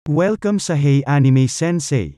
Welcome sa Hey Anime Sensei!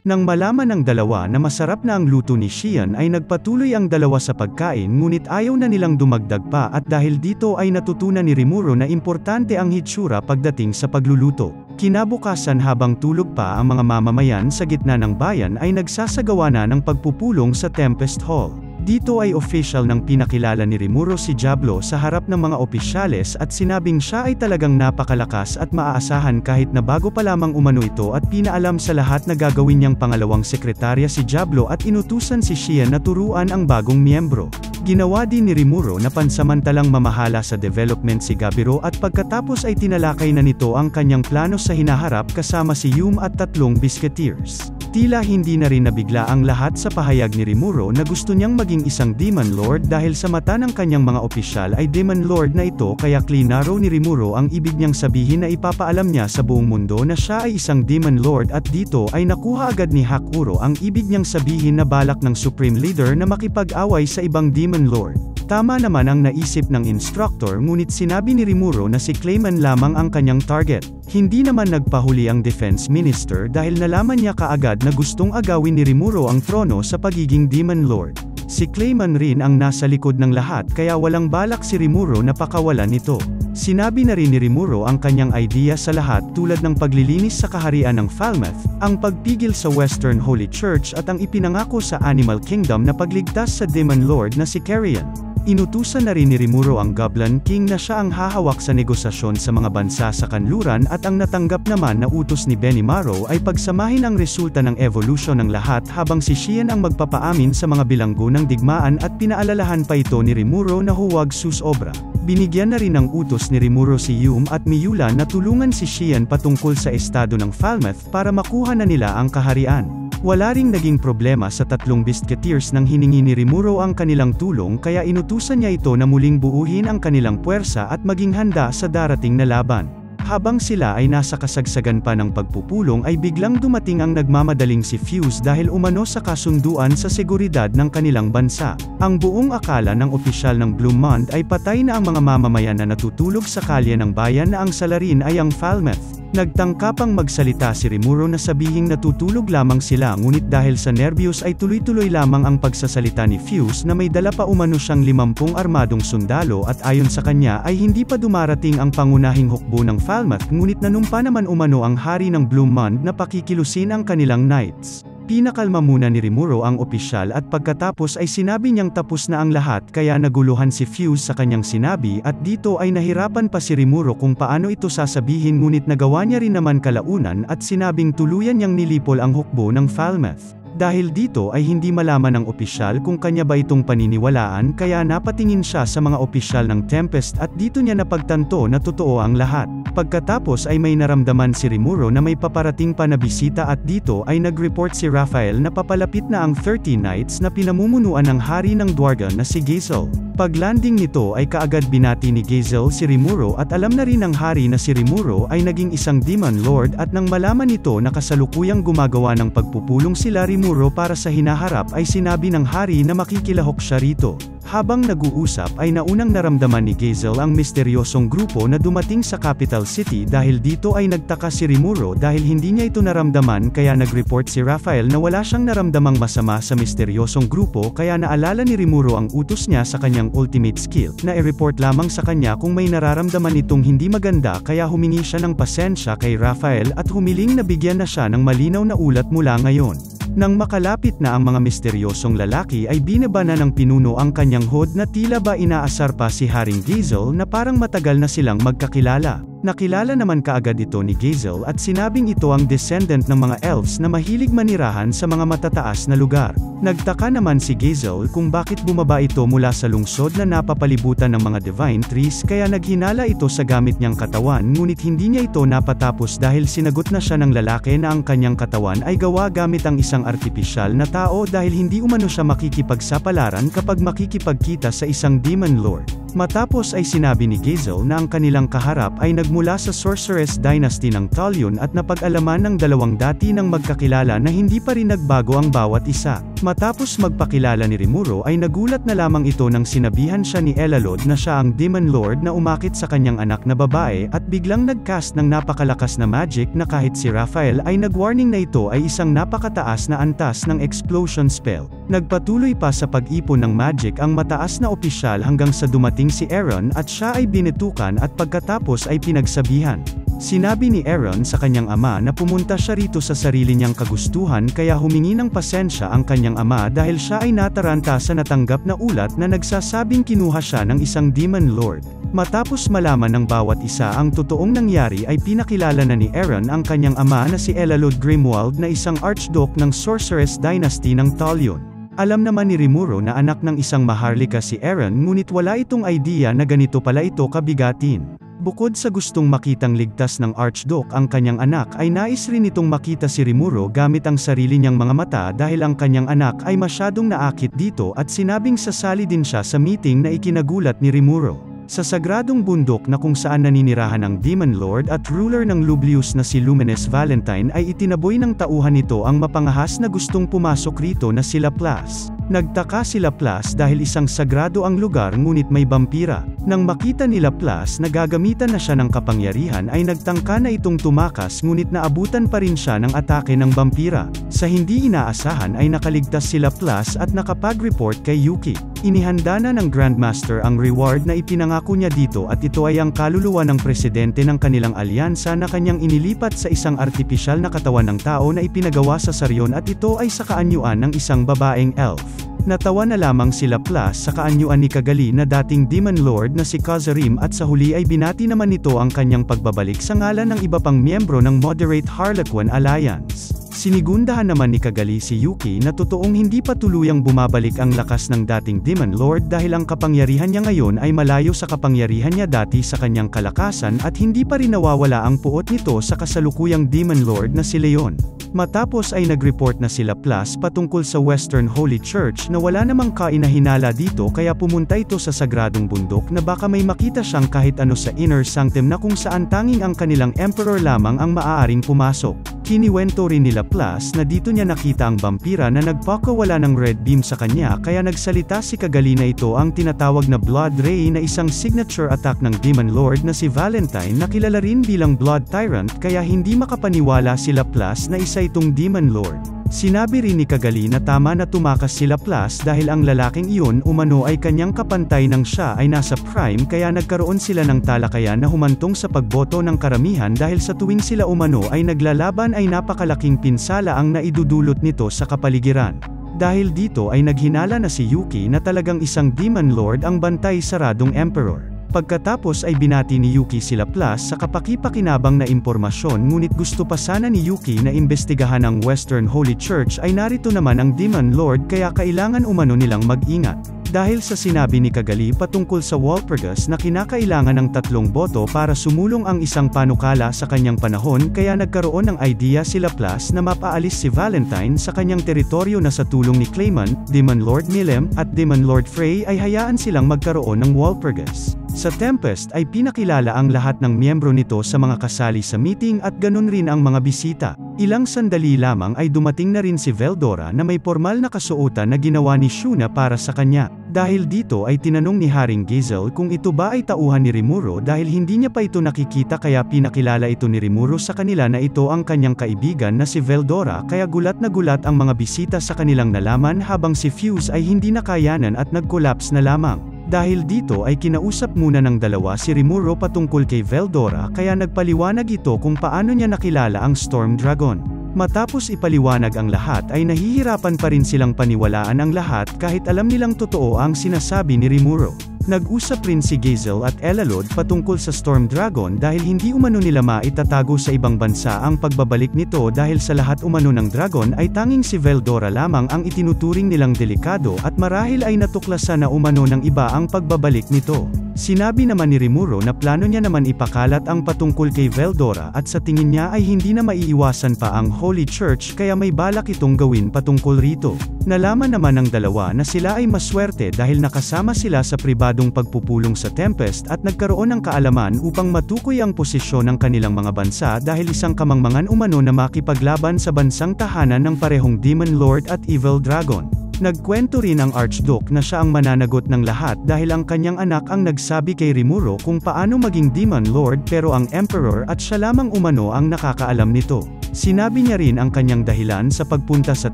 Nang malaman ng dalawa na masarap na ang luto ni Shion ay nagpatuloy ang dalawa sa pagkain ngunit ayaw na nilang dumagdag pa at dahil dito ay natutunan ni Rimuro na importante ang hitsura pagdating sa pagluluto. Kinabukasan habang tulog pa ang mga mamamayan sa gitna ng bayan ay nagsasagawa na ng pagpupulong sa Tempest Hall. Dito ay official nang pinakilala ni Rimuro si Diablo sa harap ng mga opisyales at sinabing siya ay talagang napakalakas at maaasahan kahit na bago pa lamang umano ito at pinaalam sa lahat na gagawin niyang pangalawang sekretarya si Diablo at inutusan si Shion na turuan ang bagong miyembro. Ginawa din ni Rimuro na pansamantalang mamahala sa development si Gabiro at pagkatapos ay tinalakay na nito ang kanyang plano sa hinaharap kasama si Yum at tatlong Biscuiteers. Tila hindi na rin nabigla ang lahat sa pahayag ni Rimuro na gusto niyang maging isang Demon Lord dahil sa mata ng kanyang mga opisyal ay Demon Lord na ito kaya klinaro ni Rimuro ang ibig niyang sabihin na ipapaalam niya sa buong mundo na siya ay isang Demon Lord at dito ay nakuha agad ni Hakuro ang ibig niyang sabihin na balak ng Supreme Leader na makipag-away sa ibang Demon Lord. Tama naman ang naisip ng instructor ngunit sinabi ni Rimuro na si Clayman lamang ang kanyang target. Hindi naman nagpahuli ang Defense Minister dahil nalaman niya kaagad na gustong agawin ni Rimuro ang trono sa pagiging Demon Lord. Si Clayman rin ang nasa likod ng lahat kaya walang balak si Rimuro na pakawalan ito. Sinabi na rin ni Rimuro ang kanyang idea sa lahat tulad ng paglilinis sa kaharian ng Falmouth, ang pagpigil sa Western Holy Church at ang ipinangako sa Animal Kingdom na pagligtas sa Demon Lord na si Carrion. Inutusan na rin ni Rimuro ang Goblin King na siya ang hahawak sa negosasyon sa mga bansa sa kanluran at ang natanggap naman na utos ni Benimaru ay pagsamahin ang resulta ng evolution ng lahat habang si Shion ang magpapaamin sa mga bilanggo ng digmaan at pinaalalahan pa ito ni Rimuro na huwag susobra. Binigyan na rin ng utos ni Rimuro si Yum at Miyula na tulungan si Shion patungkol sa estado ng Falmouth para makuha na nila ang kaharian. Wala ring naging problema sa tatlong Biscuiteers nang hiningi ni Rimuro ang kanilang tulong kaya inutusan niya ito na muling buuhin ang kanilang puwersa at maging handa sa darating na laban. Habang sila ay nasa kasagsagan pa ng pagpupulong ay biglang dumating ang nagmamadaling si Fuse dahil umano sa kasunduan sa seguridad ng kanilang bansa. Ang buong akala ng opisyal ng Blue Month ay patay na ang mga mamamayan na natutulog sa kalye ng bayan na ang salarin ay ang Falmouth. Nagtangka pang magsalita si Rimuro na sabihing natutulog lamang sila ngunit dahil sa nervyos ay tuloy-tuloy lamang ang pagsasalita ni Fuse na may dala pa umano siyang 50 armadong sundalo at ayon sa kanya ay hindi pa dumarating ang pangunahing hukbo ng Falmouth ngunit nanumpa naman umano ang hari ng Blue Month na pakikilusin ang kanilang knights. Pinakalma muna ni Rimuro ang opisyal at pagkatapos ay sinabi niyang tapos na ang lahat kaya naguluhan si Fuse sa kanyang sinabi at dito ay nahirapan pa si Rimuro kung paano ito sasabihin ngunit nagawa niya rin naman kalaunan at sinabing tuluyan niyang nilipol ang hukbo ng Falmouth. Dahil dito ay hindi malaman ng opisyal kung kanya ba itong paniniwalaan kaya napatingin siya sa mga opisyal ng Tempest at dito niya napagtanto na totoo ang lahat. Pagkatapos ay may naramdaman si Rimuro na may paparating pa na bisita at dito ay nag-report si Raphael na papalapit na ang 30 Knights na pinamumunuan ng hari ng Dwargon na si Gazel. Paglanding nito ay kaagad binati ni Gazel si Rimuro at alam na rin ng hari na si Rimuro ay naging isang Demon Lord at nang malaman nito na kasalukuyang gumagawa ng pagpupulong sila Rimuro para sa hinaharap ay sinabi ng hari na makikilahok siya rito. Habang nag-uusap ay naunang naramdaman ni Gazel ang misteryosong grupo na dumating sa capital city dahil dito ay nagtaka si Rimuro dahil hindi niya ito naramdaman kaya nag-report si Raphael na wala siyang naramdamang masama sa misteryosong grupo kaya naalala ni Rimuro ang utos niya sa kanyang ultimate skill na i-report lamang sa kanya kung may nararamdaman itong hindi maganda kaya humingi siya ng pasensya kay Raphael at humiling na bigyan na siya ng malinaw na ulat mula ngayon. Nang makalapit na ang mga misteryosong lalaki ay binaba na ng pinuno ang kanyang hood na tila ba inaasar pa si Haring Gazel na parang matagal na silang magkakilala. Nakilala naman kaagad ito ni Gazel at sinabing ito ang descendant ng mga elves na mahilig manirahan sa mga matataas na lugar. Nagtaka naman si Gazel kung bakit bumaba ito mula sa lungsod na napapalibutan ng mga divine trees kaya naghinala ito sa gamit niyang katawan ngunit hindi niya ito napatapos dahil sinagot na siya ng lalaki na ang kanyang katawan ay gawa gamit ang isang artipisyal na tao dahil hindi umano siya makikipagsapalaran kapag makikipagkita sa isang Demon Lord. Matapos ay sinabi ni Gazel na ang kanilang kaharap ay nagmula sa Sorceress Dynasty ng Talion at napag-alaman ng dalawang dati ng magkakilala na hindi pa rin nagbago ang bawat isa. Matapos magpakilala ni Rimuro ay nagulat na lamang ito nang sinabihan siya ni Elalod na siya ang Demon Lord na umakit sa kanyang anak na babae at biglang nagcast ng napakalakas na magic na kahit si Raphael ay nagwarning na ito ay isang napakataas na antas ng explosion spell. Nagpatuloy pa sa pag-ipon ng magic ang mataas na opisyal hanggang sa dumating si Aaron at siya ay binitukan at pagkatapos ay pinagsabihan. Sinabi ni Aaron sa kanyang ama na pumunta siya rito sa sarili niyang kagustuhan kaya humingi ng pasensya ang kanyang ama dahil siya ay nataranta sa natanggap na ulat na nagsasabing kinuha siya ng isang Demon Lord. Matapos malaman ng bawat isa ang totoong nangyari ay pinakilala na ni Aaron ang kanyang ama na si Elalod Grimwald na isang Archduke ng Sorceress Dynasty ng Talion. Alam naman ni Rimuro na anak ng isang maharlika si Aaron ngunit wala itong idea na ganito pala ito kabigatin. Bukod sa gustong makitang ligtas ng Archduke ang kanyang anak ay nais rin itong makita si Rimuro gamit ang sarili niyang mga mata dahil ang kanyang anak ay masyadong naakit dito at sinabing sasali din siya sa meeting na ikinagulat ni Rimuro. Sa sagradong bundok na kung saan naninirahan ang Demon Lord at ruler ng Lublius na si Luminous Valentine ay itinaboy ng tauhan nito ang mapangahas na gustong pumasok rito na si Laplace. Nagtaka si Laplace dahil isang sagrado ang lugar ngunit may vampira. Nang makita ni Laplace na gagamitan na siya ng kapangyarihan ay nagtangka na itong tumakas ngunit naabutan pa rin siya ng atake ng vampira. Sa hindi inaasahan ay nakaligtas si Laplace at nakapag-report kay Yuki. Inihanda na ng Grandmaster ang reward na ipinangako niya dito at ito ay ang kaluluwa ng presidente ng kanilang alyansa na kanyang inilipat sa isang artipisyal na katawan ng tao na ipinagawa sa Saryon at ito ay sa kaanyuan ng isang babaeng elf. Natawa na lamang si Laplace sa kaanyuan ni Cagali na dating Demon Lord na si Kazarim at sa huli ay binati naman nito ang kanyang pagbabalik sa ngalan ng iba pang miyembro ng Moderate Harlequin Alliance. Sinigundahan naman ni Cagali si Yuki na totoong hindi pa tuluyang bumabalik ang lakas ng dating Demon Lord dahil ang kapangyarihan niya ngayon ay malayo sa kapangyarihan niya dati sa kanyang kalakasan at hindi pa rin nawawala ang puot nito sa kasalukuyang Demon Lord na si Leon. Matapos ay nag-report na si Laplace patungkol sa Western Holy Church na wala namang kainahinala dito kaya pumunta ito sa sagradong bundok na baka may makita siyang kahit ano sa inner sanctum na kung saan tanging ang kanilang emperor lamang ang maaaring pumasok. Kiniwento rin ni Laplace na dito niya nakita ang vampira na nagpakawala ng red beam sa kanya kaya nagsalita si Cagali na ito ang tinatawag na Blood Ray na isang signature attack ng Demon Lord na si Valentine na kilala rin bilang Blood Tyrant kaya hindi makapaniwala si Laplace na isa itong Demon Lord. Sinabi rin ni Cagali na tama na tumakas si Laplace dahil ang lalaking iyon umano ay kanyang kapantay nang siya ay nasa prime kaya nagkaroon sila ng talakayan na humantong sa pagboto ng karamihan dahil sa tuwing sila umano ay naglalaban ay napakalaking pinsala ang naidudulot nito sa kapaligiran. Dahil dito ay naghinala na si Yuki na talagang isang Demon Lord ang bantay saradong Emperor. Pagkatapos ay binati ni Yuki si Laplace sa kapaki-pakinabang na impormasyon ngunit gusto pa sana ni Yuki na imbestigahan ang Western Holy Church ay narito naman ang Demon Lord kaya kailangan umano nilang mag-ingat. Dahil sa sinabi ni Cagali patungkol sa Walpurgis na kinakailangan ng 3 boto para sumulong ang isang panukala sa kanyang panahon kaya nagkaroon ng idea si Laplace na mapaalis si Valentine sa kanyang teritoryo na sa tulong ni Clayman, Demon Lord Millem at Demon Lord Frey ay hayaan silang magkaroon ng Walpurgis. Sa Tempest ay pinakilala ang lahat ng miyembro nito sa mga kasali sa meeting at ganun rin ang mga bisita. Ilang sandali lamang ay dumating na rin si Veldora na may formal na kasuotan na ginawa ni Shuna para sa kanya. Dahil dito ay tinanong ni Haring Gizel kung ito ba ay tauhan ni Rimuro dahil hindi niya pa ito nakikita kaya pinakilala ito ni Rimuro sa kanila na ito ang kanyang kaibigan na si Veldora kaya gulat na gulat ang mga bisita sa kanilang nalaman habang si Fuse ay hindi nakayanan at nag-collapse na lamang. Dahil dito ay kinausap muna ng dalawa si Rimuro patungkol kay Veldora kaya nagpaliwanag ito kung paano niya nakilala ang Storm Dragon. Matapos ipaliwanag ang lahat ay nahihirapan pa rin silang paniwalaan ang lahat kahit alam nilang totoo ang sinasabi ni Rimuro. Nag-usap rin si Gizel at Elalod patungkol sa Storm Dragon dahil hindi umano nila maitatago sa ibang bansa ang pagbabalik nito dahil sa lahat umano ng dragon ay tanging si Veldora lamang ang itinuturing nilang delikado at marahil ay natuklasan na umano ng iba ang pagbabalik nito. Sinabi naman ni Rimuro na plano niya naman ipakalat ang patungkol kay Veldora at sa tingin niya ay hindi na maiiwasan pa ang Holy Church kaya may balak itong gawin patungkol rito. Nalaman naman ng dalawa na sila ay maswerte dahil nakasama sila sa pribadong pagpupulong sa Tempest at nagkaroon ng kaalaman upang matukoy ang posisyon ng kanilang mga bansa dahil isang kamangmangan umano na makipaglaban sa bansang tahanan ng parehong Demon Lord at Evil Dragon. Nagkwento rin ang Archduke na siya ang mananagot ng lahat dahil ang kanyang anak ang nagsabi kay Rimuro kung paano maging Demon Lord pero ang Emperor at siya lamang umano ang nakakaalam nito. Sinabi niya rin ang kanyang dahilan sa pagpunta sa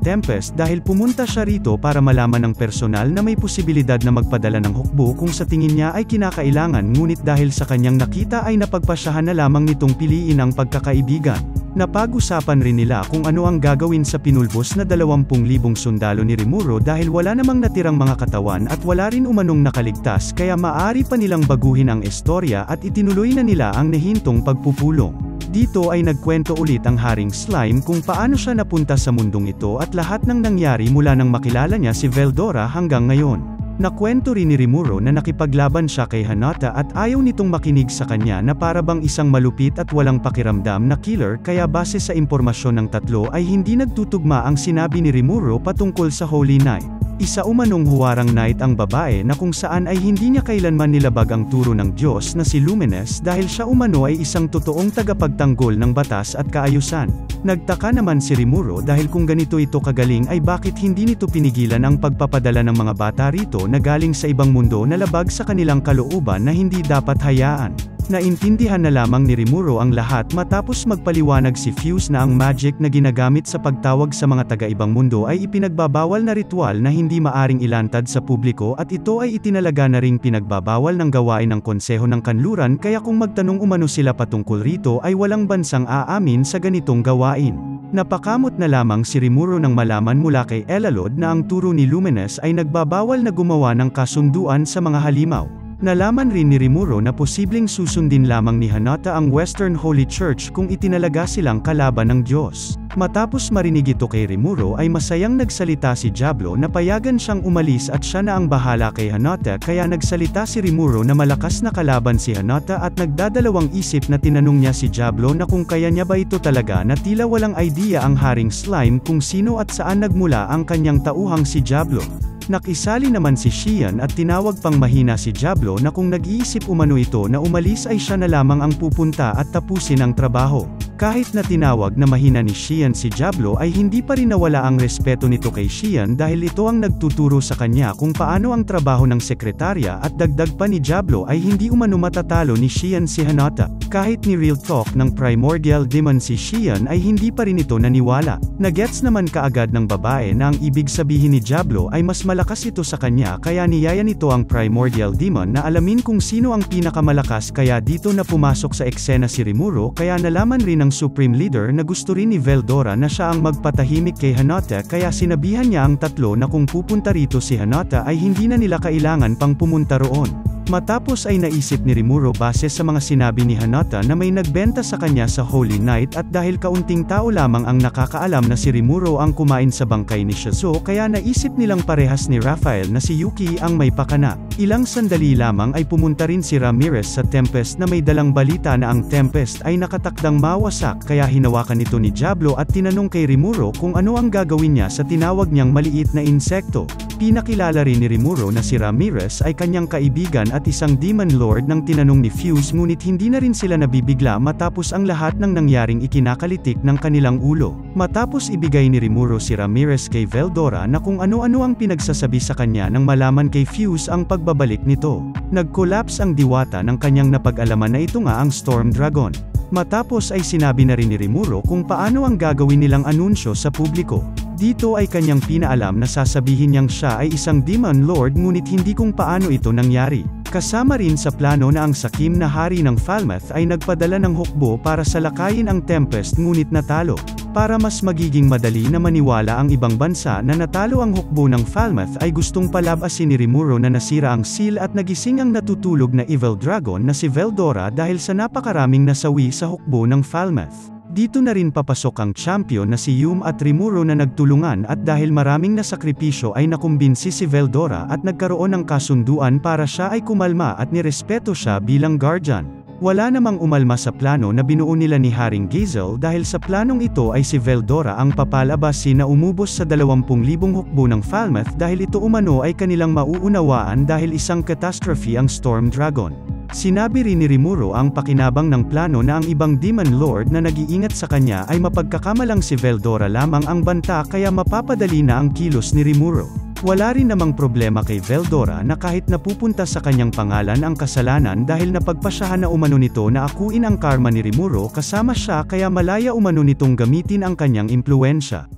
Tempest dahil pumunta siya rito para malaman ng personal na may posibilidad na magpadala ng hukbo kung sa tingin niya ay kinakailangan ngunit dahil sa kanyang nakita ay napagpasyahan na lamang nitong piliin ang pagkakaibigan. Napag-usapan rin nila kung ano ang gagawin sa pinulbos na 20,000 sundalo ni Rimuro dahil wala namang natirang mga katawan at wala rin umanong nakaligtas kaya maaari pa nilang baguhin ang istorya at itinuloy na nila ang nahintong pagpupulong. Dito ay nagkwento ulit ang Haring Slime kung paano siya napunta sa mundong ito at lahat ng nangyari mula nang makilala niya si Veldora hanggang ngayon. Nakwento rin ni Rimuro na nakipaglaban siya kay Hinata at ayaw nitong makinig sa kanya na para bang isang malupit at walang pakiramdam na killer kaya base sa impormasyon ng tatlo ay hindi nagtutugma ang sinabi ni Rimuro patungkol sa Holy Knight. Isa umanong huwarang knight ang babae na kung saan ay hindi niya kailanman nilabag ang turo ng Diyos na si Luminous dahil siya umano ay isang totoong tagapagtanggol ng batas at kaayusan. Nagtaka naman si Rimuro dahil kung ganito ito kagaling ay bakit hindi nito pinigilan ang pagpapadala ng mga bata rito na galing sa ibang mundo na labag sa kanilang kalooban na hindi dapat hayaan. Naintindihan na lamang ni Rimuro ang lahat matapos magpaliwanag si Fuse na ang magic na ginagamit sa pagtawag sa mga taga-ibang mundo ay ipinagbabawal na ritual na hindi maaring ilantad sa publiko at ito ay itinalaga na ring pinagbabawal ng gawain ng Konseho ng Kanluran kaya kung magtanong umano sila patungkol rito ay walang bansang aamin sa ganitong gawain. Napakamot na lamang si Rimuro nang malaman mula kay Elalod na ang turo ni Luminous ay nagbabawal na gumawa ng kasunduan sa mga halimaw. Nalaman rin ni Rimuro na posibleng susundin lamang ni Hinata ang Western Holy Church kung itinalaga silang kalaban ng Diyos. Matapos marinig ito kay Rimuro ay masayang nagsalita si Diablo na payagan siyang umalis at siya na ang bahala kay Hinata kaya nagsalita si Rimuro na malakas na kalaban si Hinata at nagdadalawang isip na tinanong niya si Diablo na kung kaya niya ba ito talaga na tila walang idea ang Haring Slime kung sino at saan nagmula ang kanyang tauhang si Diablo. Nakisali naman si Xian at tinawag pang mahina si Diablo na kung nag-iisip umano ito na umalis ay siya na lamang ang pupunta at tapusin ang trabaho. Kahit na tinawag na mahina ni Xian si Diablo ay hindi pa rin nawala ang respeto nito kay Xian dahil ito ang nagtuturo sa kanya kung paano ang trabaho ng sekretarya at dagdag pa ni Diablo ay hindi umano matatalo ni Xian si Hinata. Kahit ni Real Talk ng Primordial Demon si Xian ay hindi pa rin ito naniwala. Nagets naman kaagad ng babae na ang ibig sabihin ni Diablo ay mas malakas ito sa kanya kaya niyaya nito ang Primordial Demon na alamin kung sino ang pinakamalakas kaya dito na pumasok sa eksena si Rimuro kaya nalaman rin ng Supreme Leader na gusto rin ni Veldora na siya ang magpatahimik kay Hinata kaya sinabihan niya ang tatlo na kung pupunta rito si Hinata ay hindi na nila kailangan pang pumunta roon. Matapos ay naisip ni Rimuro base sa mga sinabi ni Hinata na may nagbenta sa kanya sa Holy Knight at dahil kaunting tao lamang ang nakakaalam na si Rimuro ang kumain sa bangkay ni Shizuo kaya naisip nilang parehas ni Raphael na si Yuki ang may pakana. Ilang sandali lamang ay pumunta rin si Ramirez sa Tempest na may dalang balita na ang Tempest ay nakatakdang mawasak kaya hinawakan ito ni Diablo at tinanong kay Rimuro kung ano ang gagawin niya sa tinawag niyang maliit na insekto. Pinakilala rin ni Rimuro na si Ramirez ay kanyang kaibigan at isang Demon Lord nang tinanong ni Fuse ngunit hindi na rin sila nabibigla matapos ang lahat ng nangyaring ikinakalitik ng kanilang ulo. Matapos ibigay ni Rimuro si Ramirez kay Veldora na kung ano-ano ang pinagsasabi sa kanya nang malaman kay Fuse ang pagbabalik nito. Nag-collapse ang diwata ng kanyang napag-alaman na ito nga ang Storm Dragon. Matapos ay sinabi na rin ni Rimuro kung paano ang gagawin nilang anunsyo sa publiko. Dito ay kanyang pinaalam na sasabihin niyang siya ay isang Demon Lord ngunit hindi kung paano ito nangyari. Kasama rin sa plano na ang sakim na hari ng Falmouth ay nagpadala ng hukbo para salakayin ang Tempest ngunit natalo. Para mas magiging madali na maniwala ang ibang bansa na natalo ang hukbo ng Falmouth ay gustong palabasin ni Rimuro na nasira ang seal at nagising ang natutulog na Evil Dragon na si Veldora dahil sa napakaraming nasawi sa hukbo ng Falmouth. Dito na rin papasok ang champion na si Yum at Rimuro na nagtulungan at dahil maraming nasakripisyo ay nakumbinsi si Veldora at nagkaroon ng kasunduan para siya ay kumalma at nirespeto siya bilang guardian. Wala namang umalma sa plano na binuo nila ni Haring Gizel dahil sa planong ito ay si Veldora ang papalabasin na umubos sa 20,000 hukbo ng Falmouth dahil ito umano ay kanilang mauunawaan dahil isang catastrophe ang Storm Dragon. Sinabi rin ni Rimuro ang pakinabang ng plano na ang ibang Demon Lord na nag-iingat sa kanya ay mapagkakamalang si Veldora lamang ang banta kaya mapapadali na ang kilos ni Rimuro. Wala rin namang problema kay Veldora na kahit napupunta sa kanyang pangalan ang kasalanan dahil napagpasyahan na umano nito na akuin ang karma ni Rimuro kasama siya kaya malaya umano nitong gamitin ang kanyang impluwensya.